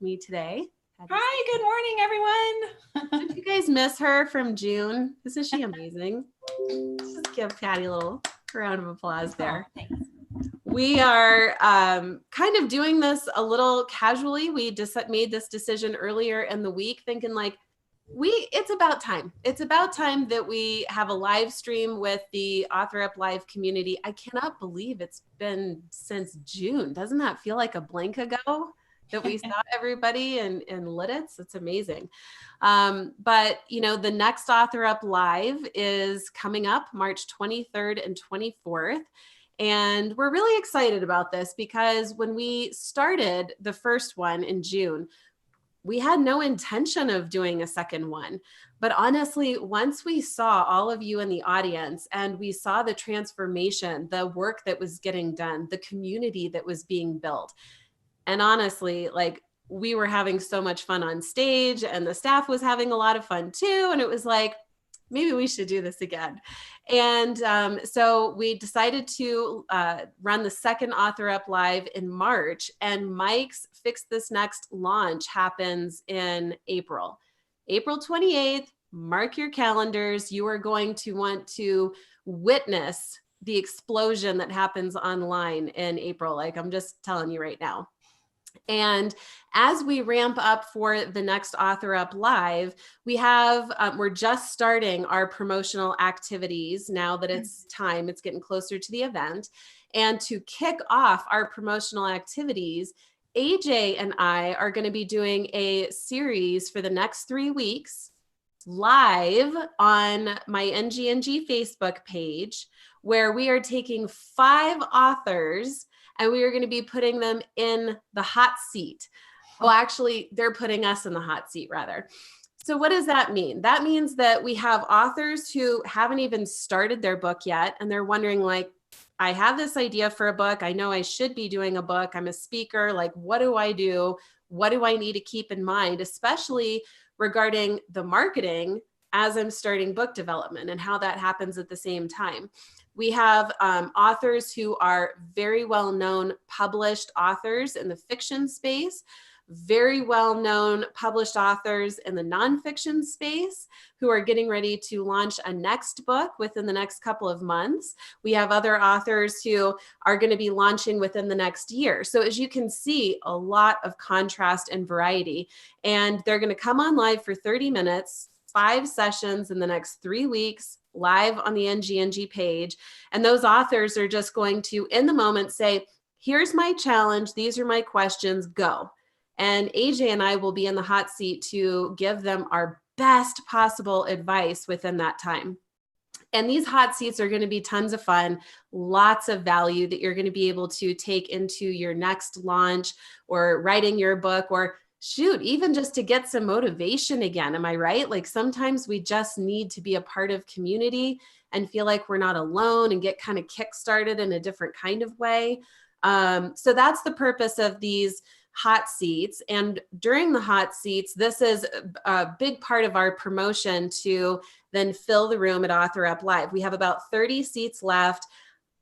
me today. Hi, good morning, everyone. Did you guys miss her from June? Isn't she amazing? Just give Patty a little round of applause there. Oh, thanks. We are kind of doing this a little casually. We just made this decision earlier in the week, thinking like, it's about time. It's about time that we have a live stream with the Author Up Live community. I cannot believe it's been since June. Doesn't that feel like a blink ago that we saw everybody in Lidditz? It's amazing. But the next Author Up Live is coming up March 23rd and 24th. And we're really excited about this because when we started the first one in June, we had no intention of doing a second one. But honestly, once we saw all of you in the audience and we saw the transformation, the work that was getting done, the community that was being built, and honestly, like we were having so much fun on stage and the staff was having a lot of fun too. And it was like, maybe we should do this again. And so we decided to run the second Author Up Live in March, and Mike's Fix This Next launch happens in April 28th. Mark your calendars. You are going to want to witness the explosion that happens online in April. Like I'm just telling you right now. And as we ramp up for the next Author Up Live, we're just starting our promotional activities now that it's time, it's getting closer to the event. And to kick off our promotional activities, AJ and I are going to be doing a series for the next 3 weeks live on my NGNG Facebook page, where we are taking 5 authors and we are going to be putting them in the hot seat. Well, actually, they're putting us in the hot seat rather. So what does that mean? That means that we have authors who haven't even started their book yet. And they're wondering like, I have this idea for a book. I know I should be doing a book. I'm a speaker. Like, what do I do? What do I need to keep in mind, especially regarding the marketing as I'm starting book development and how that happens at the same time. We have authors who are very well-known published authors in the fiction space, very well-known published authors in the nonfiction space who are getting ready to launch a next book within the next couple of months. We have other authors who are going to be launching within the next year. So as you can see, a lot of contrast and variety. And they're going to come on live for 30 minutes, 5 sessions in the next 3 weeks, live on the NGNG page. And those authors are just going to, in the moment, say, here's my challenge. These are my questions, go. And AJ and I will be in the hot seat to give them our best possible advice within that time. And these hot seats are going to be tons of fun, lots of value that you're going to be able to take into your next launch or writing your book, or shoot, even just to get some motivation again. Am I right? Like sometimes we just need to be a part of community and feel like we're not alone and get kind of kickstarted in a different kind of way. So that's the purpose of these hot seats. And during the hot seats, this is a big part of our promotion to then fill the room at Author Up Live. We have about 30 seats left.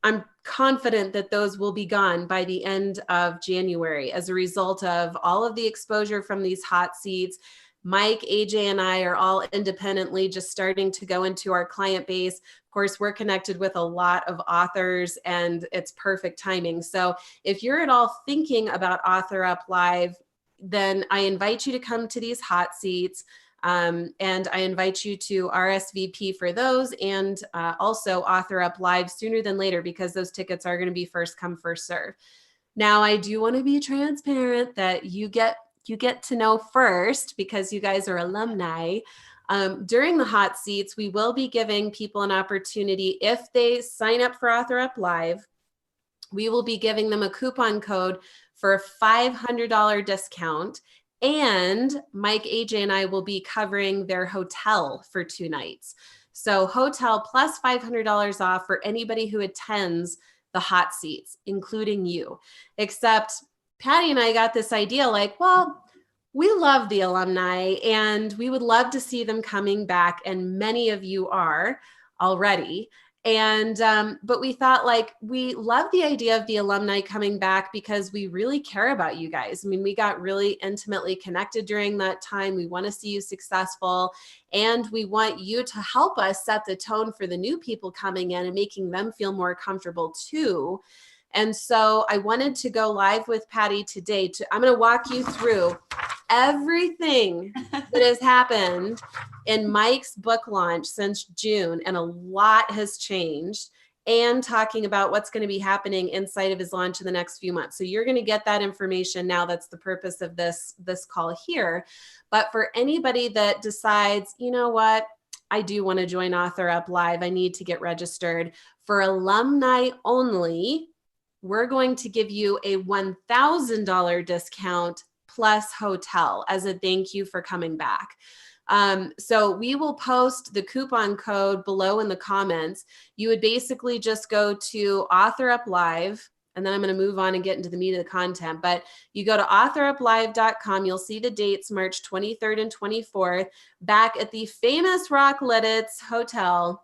I'm confident that those will be gone by the end of January as a result of all of the exposure from these hot seats. Mike, AJ, and I are all independently just starting to go into our client base. Of course, we're connected with a lot of authors and it's perfect timing. So if you're at all thinking about Author Up Live, then I invite you to come to these hot seats. And I invite you to RSVP for those and also Author Up Live sooner than later because those tickets are going to be first come, first serve. Now, I do want to be transparent that you get to know first because you guys are alumni. During the hot seats, we will be giving people an opportunity if they sign up for Author Up Live. We will be giving them a coupon code for a $500 discount. And Mike, AJ, and I will be covering their hotel for 2 nights. So hotel plus $500 off for anybody who attends the hot seats, including you. Except Patty and I got this idea like, well, we love the alumni and we would love to see them coming back. And many of you are already. And, but we thought like, we love the idea of the alumni coming back because we really care about you guys. I mean, we got really intimately connected during that time. We want to see you successful, and we want you to help us set the tone for the new people coming in and making them feel more comfortable too. And so I wanted to go live with Patty today. I'm going to walk you through everything that has happened in Mike's book launch since June, and a lot has changed, and talking about what's going to be happening inside of his launch in the next few months. So you're going to get that information now. That's the purpose of this call here. But for anybody that decides, you know what, I do want to join Author Up Live, I need to get registered. For Alumni Only, we're going to give you a $1,000 discount plus hotel as a thank you for coming back. So we will post the coupon code below in the comments. You would basically just go to Author Up Live, and then I'm going to move on and get into the meat of the content. But you go to authoruplive.com. You'll see the dates, March 23rd and 24th, back at the famous Rock Lidditz Hotel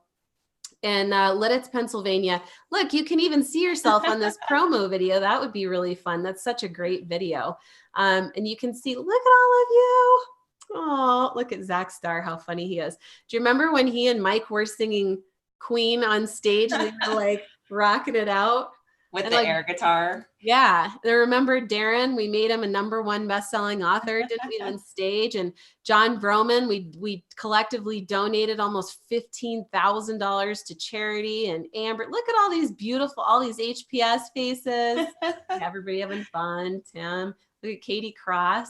in Lidditz, Pennsylvania. Look, you can even see yourself on this promo video. That would be really fun. That's such a great video. And you can see, look at all of you. Oh, look at Zach Starr, how funny he is. Do you remember when he and Mike were singing Queen on stage and they were like rocking it out? With the air guitar. Yeah. I remember Darren, we made him a #1 best-selling author, didn't we, on stage? And John Broman, we collectively donated almost $15,000 to charity. And Amber, look at all these beautiful, all these HPS faces. Everybody having fun. Tim, look at Katie Cross.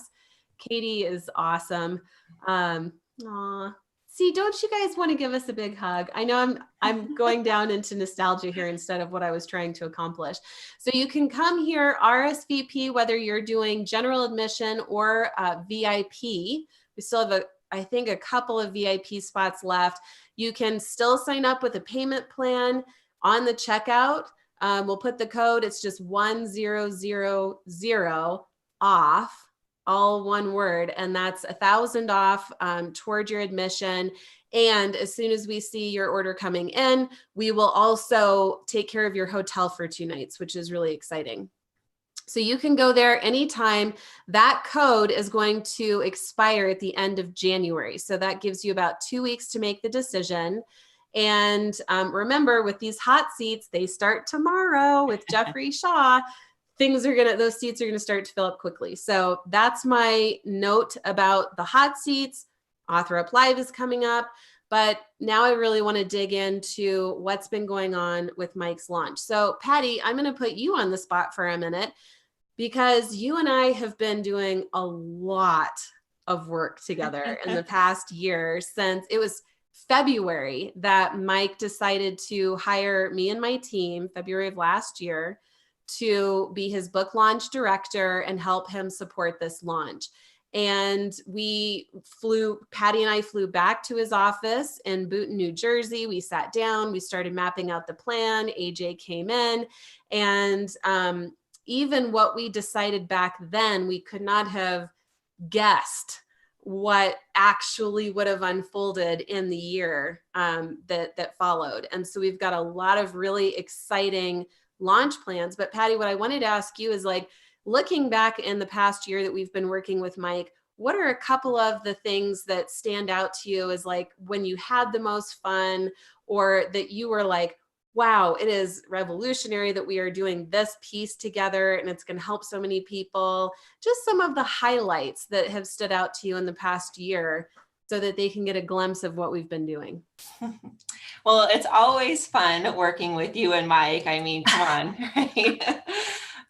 Katie is awesome. Aw. See, don't you guys want to give us a big hug? I know I'm going down into nostalgia here instead of what I was trying to accomplish. So you can come here, RSVP, whether you're doing general admission or VIP. We still have I think a couple of VIP spots left. You can still sign up with a payment plan on the checkout. We'll put the code. It's just 1000 off. All one word, and that's $1,000 off toward your admission. And as soon as we see your order coming in, we will also take care of your hotel for 2 nights, which is really exciting. So you can go there anytime. That code is going to expire at the end of January. So that gives you about 2 weeks to make the decision. And remember, with these hot seats, they start tomorrow with Jeffrey Shaw. Those seats are gonna start to fill up quickly. So that's my note about the hot seats. Author Up Live is coming up, but now I really want to dig into what's been going on with Mike's launch. So Patty, I'm gonna put you on the spot for a minute because you and I have been doing a lot of work together in the past year, since it was February that Mike decided to hire me and my team, February of last year, to be his book launch director and help him support this launch. And Patty and I flew back to his office in Boonton, New Jersey. We sat down, we started mapping out the plan. AJ came in, and even what we decided back then, we could not have guessed what actually would have unfolded in the year that followed. And so we've got a lot of really exciting launch plans. But Patty, what I wanted to ask you is, like, looking back in the past year that we've been working with Mike, what are a couple of the things that stand out to you as like when you had the most fun, or that you were like, wow, it is revolutionary that we are doing this piece together and it's going to help so many people? Just some of the highlights that have stood out to you in the past year so that they can get a glimpse of what we've been doing. Well, it's always fun working with you and Mike. I mean, come on, right?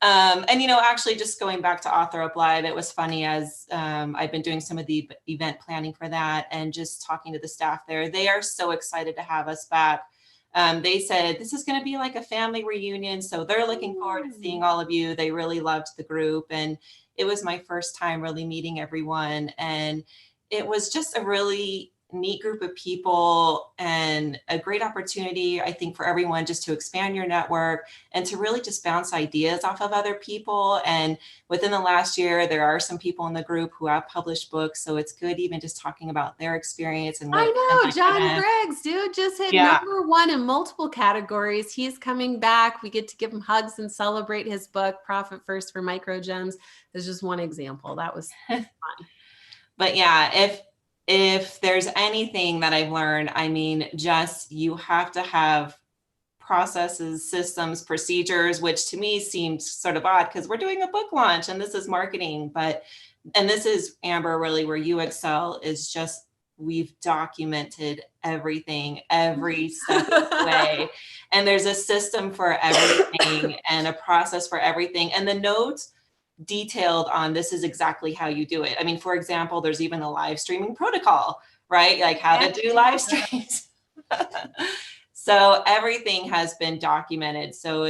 And, actually just going back to Author Up Live, it was funny as I've been doing some of the event planning for that and just talking to the staff there. They are so excited to have us back. They said, this is going to be like a family reunion. So they're looking forward to seeing all of you. They really loved the group. And it was my first time really meeting everyone. And it was just a really neat group of people and a great opportunity, I think, for everyone just to expand your network and to really just bounce ideas off of other people. And within the last year, there are some people in the group who have published books. So it's good even just talking about their experience and what I it's been know, like for John them. Briggs, dude, just hit Yeah. #1 in multiple categories. He's coming back. We get to give him hugs and celebrate his book, Profit First for Micro Gems. There's just one example. That was fun. But yeah, if there's anything that I've learned, I mean, just you have to have processes, systems, procedures, which to me seems sort of odd because we're doing a book launch and this is marketing. And this is, Amber, really where you excel, is just we've documented everything, every step of the way. And there's a system for everything and a process for everything. And the notes detailed on this is exactly how you do it. I mean, for example, there's even a live streaming protocol, right? Like how to do live streams. So everything has been documented. So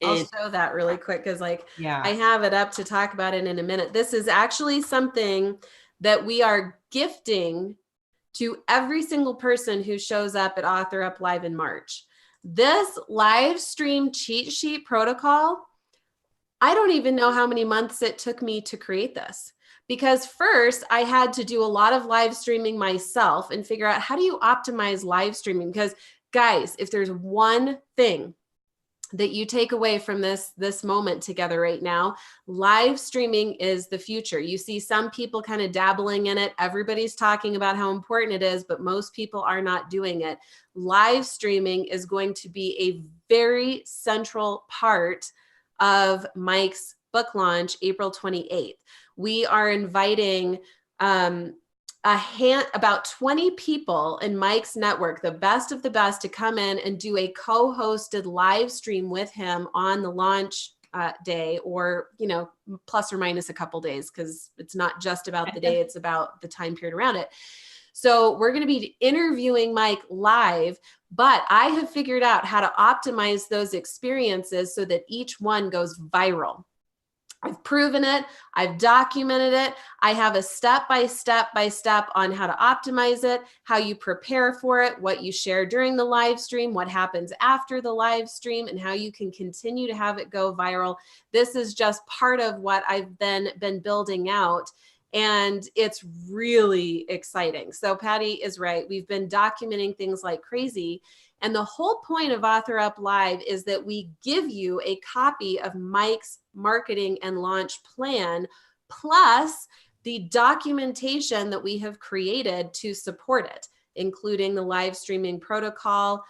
I'll show that really quick because yeah. I have it up to talk about it in a minute. This is actually something that we are gifting to every single person who shows up at Author Up Live in March. This live stream cheat sheet protocol, I don't even know how many months it took me to create this. Because first I had to do a lot of live streaming myself and figure out how do you optimize live streaming? Because guys, if there's one thing that you take away from this moment together right now, live streaming is the future. You see some people kind of dabbling in it. Everybody's talking about how important it is, but most people are not doing it. Live streaming is going to be a very central part of Mike's book launch, April 28th. We are inviting about 20 people in Mike's network, the best of the best, to come in and do a co-hosted live stream with him on the launch day, or, plus or minus a couple days, because it's not just about the day, it's about the time period around it. So we're going to be interviewing Mike live, but I have figured out how to optimize those experiences so that each one goes viral. I've proven it. I've documented it. I have a step-by-step on how to optimize it, how you prepare for it, what you share during the live stream, what happens after the live stream, and how you can continue to have it go viral. This is just part of what I've been building out, and it's really exciting. So Patty is right. We've been documenting things like crazy. And the whole point of Author Up Live is that we give you a copy of Mike's marketing and launch plan, plus the documentation that we have created to support it, including the live streaming protocol.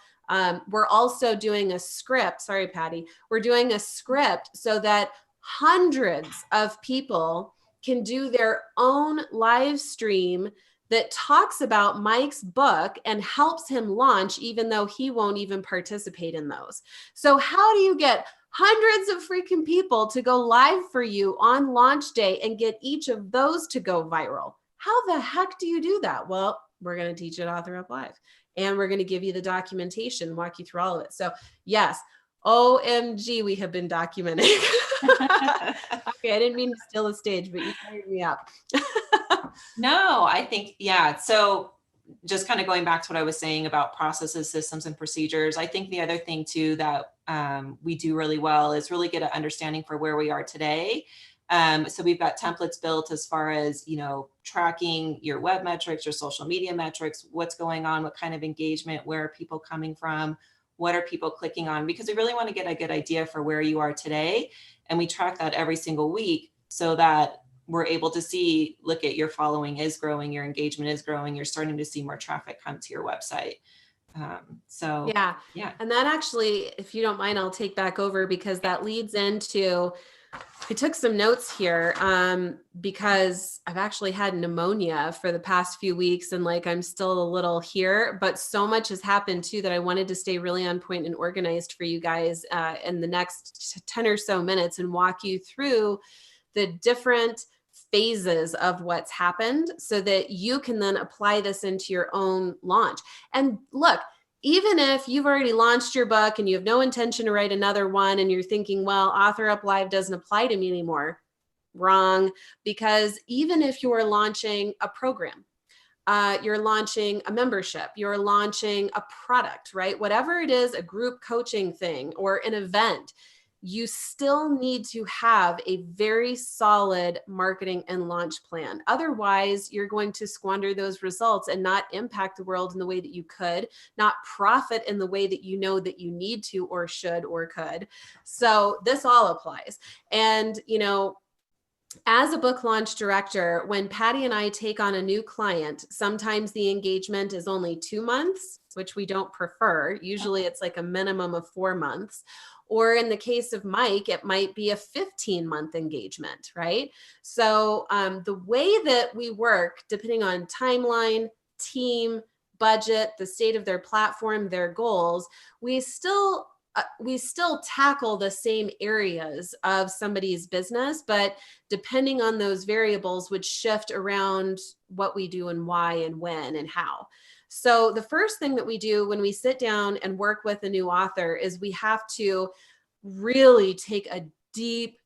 We're also doing a script. Sorry, Patty. We're doing a script so that hundreds of people can do their own live stream that talks about Mike's book and helps him launch, even though he won't even participate in those. So how do you get hundreds of freaking people to go live for you on launch day and get each of those to go viral? How the heck do you do that? Well, we're going to teach it Author Up Live, and we're going to give you the documentation, walk you through all of it. So yes, OMG, we have been documenting. Okay, I didn't mean to steal the stage, but you fired me up. No, I think, yeah. So just kind of going back to what I was saying about processes, systems, and procedures, I think the other thing too that we do really well is really get an understanding for where we are today. So we've got templates built as far as, tracking your web metrics, your social media metrics, what's going on, what kind of engagement, where are people coming from, what are people clicking on, because we really want to get a good idea for where you are today. And we track that every single week so that we're able to see, look at your following is growing, your engagement is growing, you're starting to see more traffic come to your website. Yeah. And that actually, if you don't mind, I'll take back over, because that leads into, I took some notes here because I've actually had pneumonia for the past few weeks, and I'm still a little here, but so much has happened too that I wanted to stay really on point and organized for you guys in the next 10 or so minutes and walk you through the different phases of what's happened so that you can then apply this into your own launch. And look, even if you've already launched your book and you have no intention to write another one and you're thinking, well, Author Up Live doesn't apply to me anymore. Wrong. Because even if you're launching a program, you're launching a membership, you're launching a product, right? Whatever it is, a group coaching thing or an event, you still need to have a very solid marketing and launch plan. Otherwise, you're going to squander those results and not impact the world in the way that you could, not profit in the way that you know that you need to or should or could. So this all applies. And, as a book launch director, when Patty and I take on a new client, sometimes the engagement is only 2 months, which we don't prefer. Usually it's like a minimum of 4 months. Or in the case of Mike, it might be a 15-month engagement, right? So the way that we work, depending on timeline, team, budget, the state of their platform, their goals, we still tackle the same areas of somebody's business, but depending on those variables would shift around what we do and why and when and how. So the first thing that we do when we sit down and work with a new author is we have to really take a deep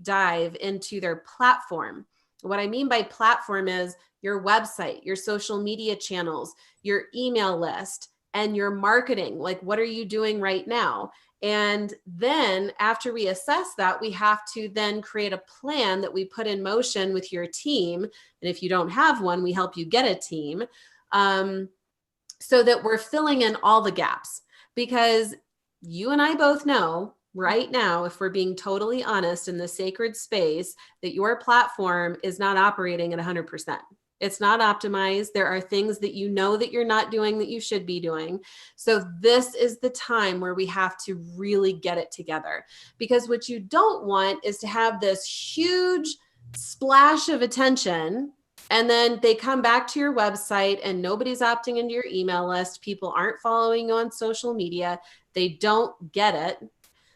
dive into their platform. What I mean by platform is your website, your social media channels, your email list, and your marketing. Like, what are you doing right now? And then after we assess that, we have to then create a plan that we put in motion with your team. And if you don't have one, we help you get a team, so that we're filling in all the gaps. Because you and I both know right now, if we're being totally honest in the sacred space, that your platform is not operating at 100%. It's not optimized. There are things that you know that you're not doing that you should be doing. So this is the time where we have to really get it together. Because what you don't want is to have this huge splash of attention, and then they come back to your website and nobody's opting into your email list. People aren't following you on social media. They don't get it.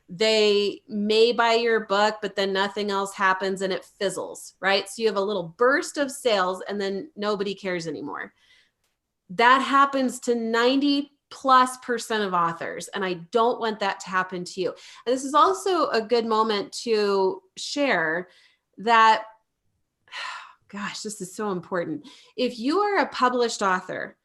They may buy your book, but then nothing else happens and it fizzles, right? So you have a little burst of sales and then nobody cares anymore. That happens to 90+% of authors. And I don't want that to happen to you. And this is also a good moment to share that, gosh, this is so important. If you are a published author,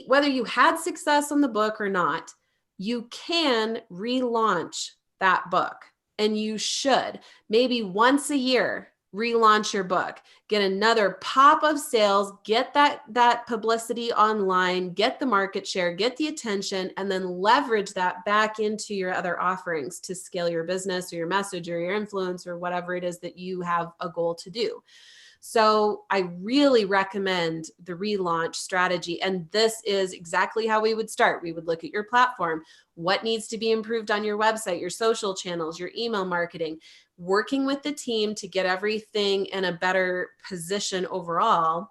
whether you had success on the book or not, you can relaunch that book, and you should. Maybe once a year, relaunch your book, get another pop of sales, get that publicity online, get the market share, get the attention, and then leverage that back into your other offerings to scale your business or your message or your influence or whatever it is that you have a goal to do. So I really recommend the relaunch strategy. And this is exactly how we would start. We would look at your platform, what needs to be improved on your website, your social channels, your email marketing, working with the team to get everything in a better position overall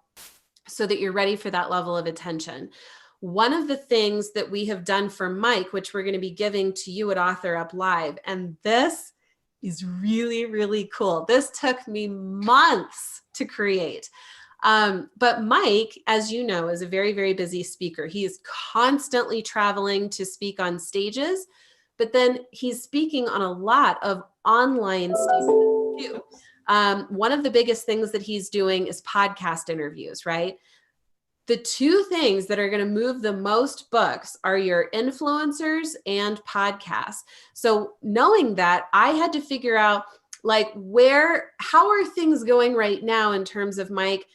so that you're ready for that level of attention. One of the things that we have done for Mike, which we're going to be giving to you at Author Up Live, and this is really, really cool. This took me months to create. But Mike, as you know, is a very, very busy speaker. He is constantly traveling to speak on stages, but then he's speaking on a lot of online stages too. One of the biggest things that he's doing is podcast interviews, right? The two things that are going to move the most books are your influencers and podcasts. So knowing that, I had to figure out how are things going right now in terms of Mike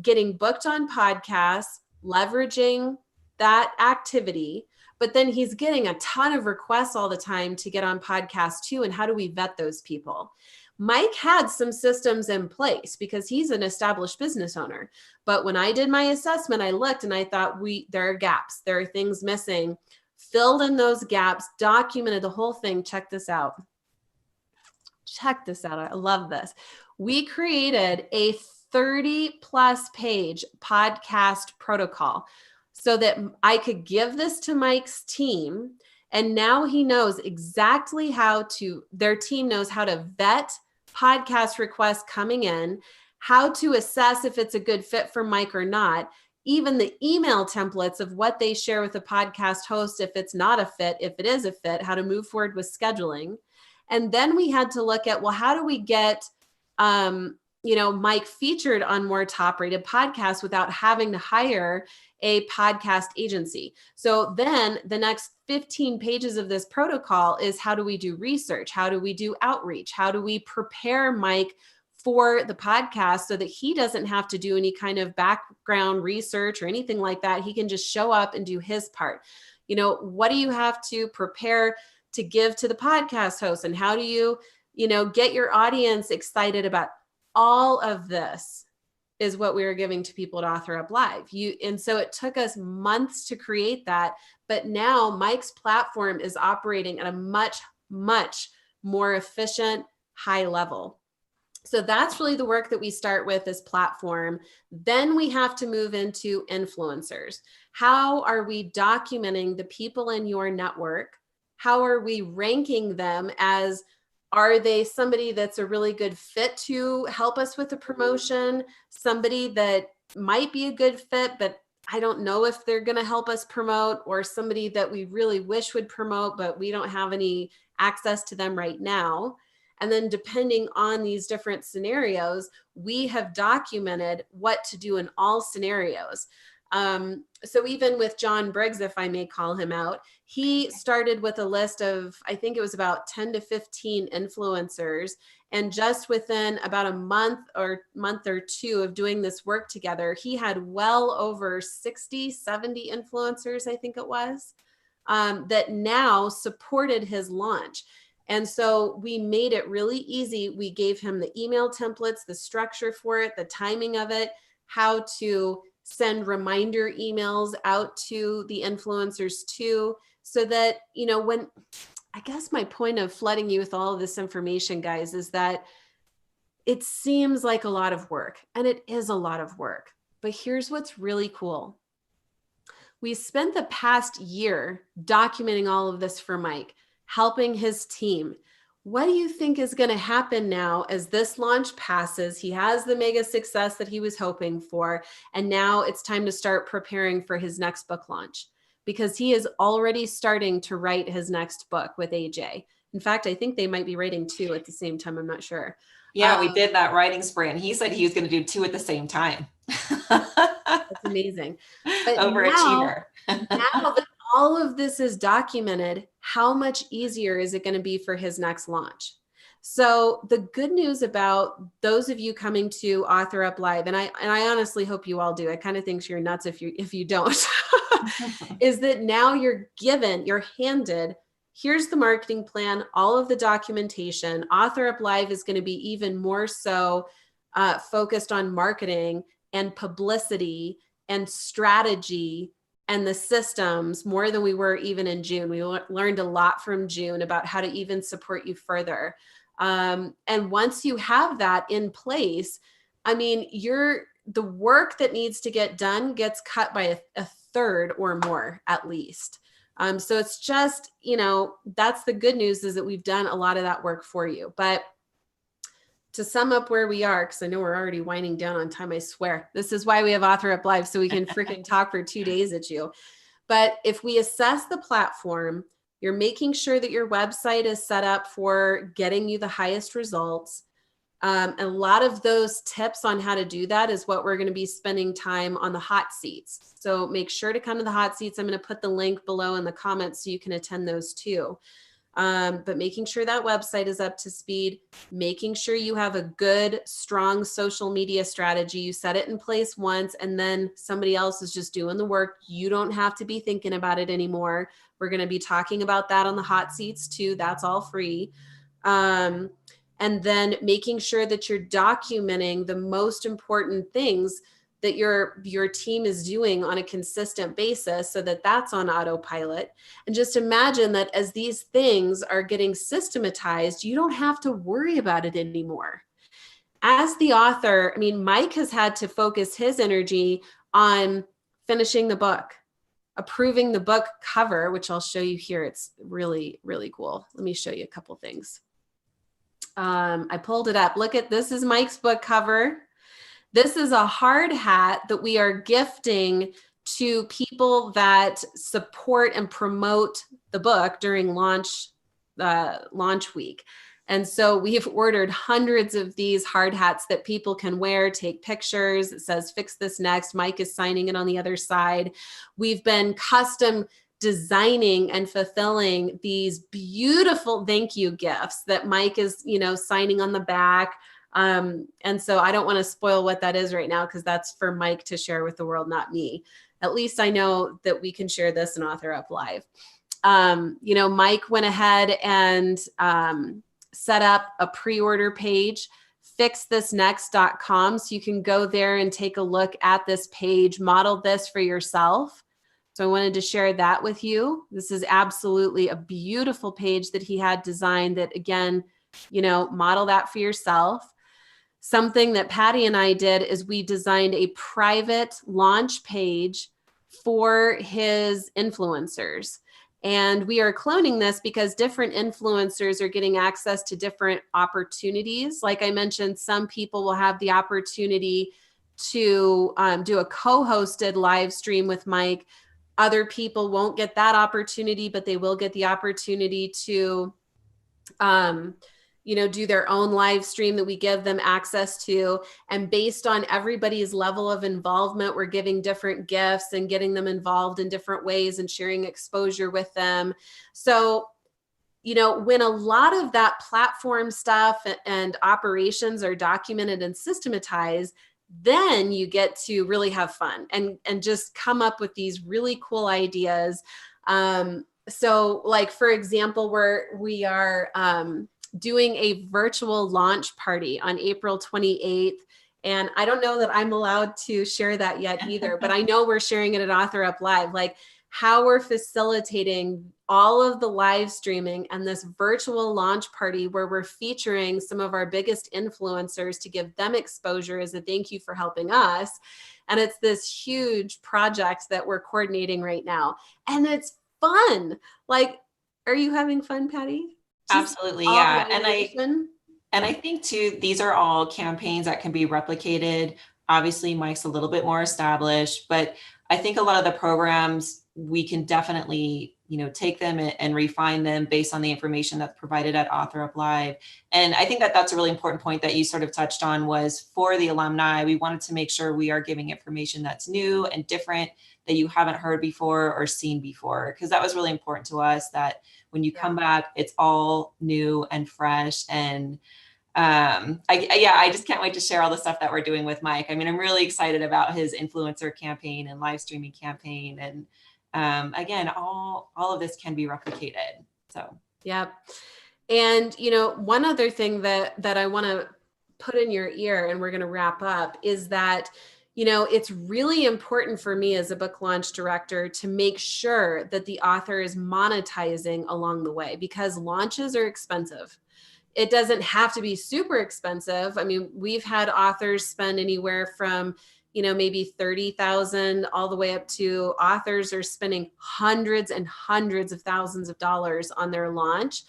getting booked on podcasts, leveraging that activity, but then he's getting a ton of requests all the time to get on podcasts too. And how do we vet those people? Mike had some systems in place because he's an established business owner. But when I did my assessment, I looked and I thought there are gaps. There are things missing. Filled in those gaps, documented the whole thing. Check this out. Check this out. I love this. We created a 30+ page podcast protocol so that I could give this to Mike's team. And now he knows exactly their team knows how to vet podcast requests coming in, how to assess if it's a good fit for Mike or not, even the email templates of what they share with the podcast host, if it's not a fit, if it is a fit, how to move forward with scheduling. And then we had to look at, well, how do we get Mike featured on more top rated podcasts without having to hire a podcast agency. So then the next 15 pages of this protocol is, how do we do research? How do we do outreach? How do we prepare Mike for the podcast so that he doesn't have to do any kind of background research or anything like that? He can just show up and do his part. What do you have to prepare to give to the podcast host? And how do you, get your audience excited about all of this? Is what we were giving to people at Author Up Live. And so it took us months to create that. But now Mike's platform is operating at a much, much more efficient, high level. So that's really the work that we start with, this platform. Then we have to move into influencers. How are we documenting the people in your network? How are we ranking them as, are they somebody that's a really good fit to help us with a promotion? Somebody that might be a good fit, but I don't know if they're going to help us promote, or somebody that we really wish would promote, but we don't have any access to them right now. And then depending on these different scenarios, we have documented what to do in all scenarios. So even with John Briggs, if I may call him out, he started with a list of, I think it was about 10 to 15 influencers. And just within about a month or two of doing this work together, he had well over 60, 70 influencers, I think it was, that now supported his launch. And so we made it really easy. We gave him the email templates, the structure for it, the timing of it, how to send reminder emails out to the influencers too, so that, when, I guess my point of flooding you with all of this information, guys, is that it seems like a lot of work, and it is a lot of work. But here's what's really cool. We spent the past year documenting all of this for Mike, helping his team. What do you think is going to happen now as this launch passes? He has the mega success that he was hoping for, and now it's time to start preparing for his next book launch, because he is already starting to write his next book with AJ. In fact, I think they might be writing 2 at the same time. I'm not sure. Yeah, we did that writing spree, and he said he was going to do 2 at the same time. That's amazing. But overachiever. Now that all of this is documented, how much easier is it going to be for his next launch? So the good news about those of you coming to Author Up Live, and I honestly hope you all do, I kind of think you're nuts if you don't, is that now you're handed, here's the marketing plan, all of the documentation. Author Up Live is going to be even more so focused on marketing and publicity and strategy and the systems more than we were even in June. We learned a lot from June about how to even support you further. And once you have that in place, I mean, the work that needs to get done gets cut by a third or more at least. So it's just, that's the good news, is that we've done a lot of that work for you. But to sum up where we are, because I know we're already winding down on time, I swear. This is why we have Author Up Live, so we can freaking talk for 2 days at you. But if we assess the platform, you're making sure that your website is set up for getting you the highest results. A lot of those tips on how to do that is what we're going to be spending time on the hot seats. So make sure to come to the hot seats. I'm going to put the link below in the comments so you can attend those too. But making sure that website is up to speed, making sure you have a good, strong social media strategy. You set it in place once, and then somebody else is just doing the work. You don't have to be thinking about it anymore. We're going to be talking about that on the hot seats too. That's all free. And then making sure that you're documenting the most important things that your team is doing on a consistent basis, so that that's on autopilot. And just imagine that as these things are getting systematized, you don't have to worry about it anymore. As the author, I mean, Mike has had to focus his energy on finishing the book, approving the book cover, which I'll show you here. It's really, really cool. Let me show you a couple things. I pulled it up. Look at, this is Mike's book cover. This is a hard hat that we are gifting to people that support and promote the book during launch week. And so we've ordered hundreds of these hard hats that people can wear, take pictures. It says, fix this next. Mike is signing it on the other side. We've been custom designing and fulfilling these beautiful thank you gifts that Mike is, signing on the back. And so I don't want to spoil what that is right now, because that's for Mike to share with the world, not me. At least I know that we can share this in Author Up Live. Mike went ahead and set up a pre-order page, fixthisnext.com. So you can go there and take a look at this page, model this for yourself. So I wanted to share that with you. This is absolutely a beautiful page that he had designed that, again, model that for yourself. Something that Patty and I did is we designed a private launch page for his influencers. And we are cloning this because different influencers are getting access to different opportunities. Like I mentioned, some people will have the opportunity to do a co-hosted live stream with Mike. Other people won't get that opportunity, but they will get the opportunity to do their own live stream that we give them access to. And based on everybody's level of involvement, we're giving different gifts and getting them involved in different ways and sharing exposure with them. So, when a lot of that platform stuff and operations are documented and systematized, then you get to really have fun and just come up with these really cool ideas. So like, for example, we are doing a virtual launch party on April 28th. And I don't know that I'm allowed to share that yet either, but I know we're sharing it at Author Up Live, like how we're facilitating all of the live streaming and this virtual launch party where we're featuring some of our biggest influencers to give them exposure as a thank you for helping us. And it's this huge project that we're coordinating right now. And it's fun. Like, are you having fun, Patty? Absolutely. Yeah. And I think too, these are all campaigns that can be replicated. Obviously, Mike's a little bit more established, but I think a lot of the programs, we can definitely, take them and refine them based on the information that's provided at Author Up Live. And I think that that's a really important point that you sort of touched on, was for the alumni, we wanted to make sure we are giving information that's new and different, that you haven't heard before or seen before, because that was really important to us, that when you come back, it's all new and fresh. And I just can't wait to share all the stuff that we're doing with Mike. I mean, I'm really excited about his influencer campaign and live streaming campaign. And again, all of this can be replicated. So, yeah. And, one other thing that I want to put in your ear, and we're going to wrap up, is that, it's really important for me as a book launch director to make sure that the author is monetizing along the way, because launches are expensive. It doesn't have to be super expensive. I mean, we've had authors spend anywhere from, maybe $30,000 all the way up to authors are spending hundreds and hundreds of thousands of dollars on their launch.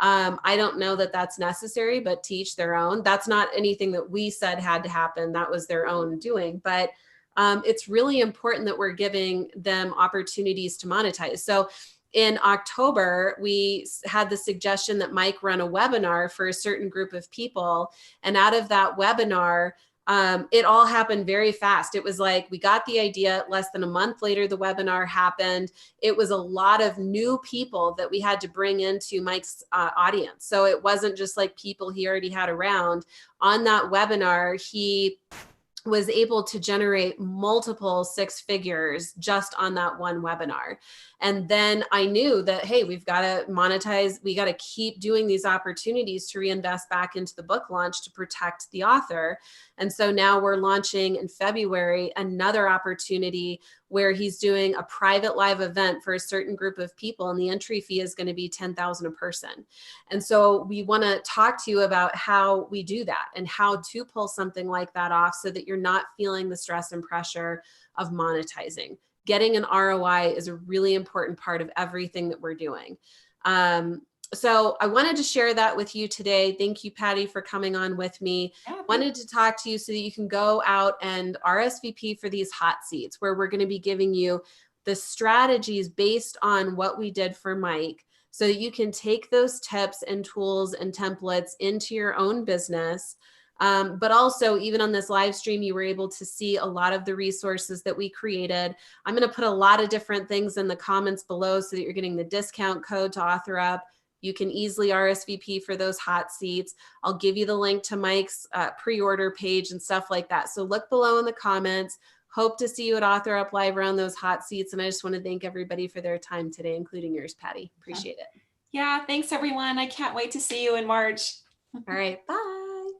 I don't know that that's necessary, but to each their own. That's not anything that we said had to happen. That was their own doing. But it's really important that we're giving them opportunities to monetize. So in October, we had the suggestion that Mike run a webinar for a certain group of people. And out of that webinar, it all happened very fast. It was like, we got the idea, less than a month later, the webinar happened. It was a lot of new people that we had to bring into Mike's audience. So it wasn't just like people he already had around. On that webinar, he was able to generate multiple six figures just on that one webinar. And then I knew that, hey, we've got to monetize. We got to keep doing these opportunities to reinvest back into the book launch to protect the author. And so now we're launching in February another opportunity where he's doing a private live event for a certain group of people. And the entry fee is going to be $10,000 a person. And so we want to talk to you about how we do that and how to pull something like that off so that you're not feeling the stress and pressure of monetizing. Getting an ROI is a really important part of everything that we're doing. So I wanted to share that with you today. Thank you, Patty, for coming on with me. Wanted to talk to you so that you can go out and RSVP for these hot seats, where we're going to be giving you the strategies based on what we did for Mike so that you can take those tips and tools and templates into your own business. But also, even on this live stream, you were able to see a lot of the resources that we created. I'm going to put a lot of different things in the comments below so that you're getting the discount code to AuthorUp. You can easily RSVP for those hot seats. I'll give you the link to Mike's pre-order page and stuff like that. So look below in the comments. Hope to see you at AuthorUp Live around those hot seats. And I just want to thank everybody for their time today, including yours, Patty. Appreciate it. Yeah, thanks everyone. I can't wait to see you in March. All right, bye.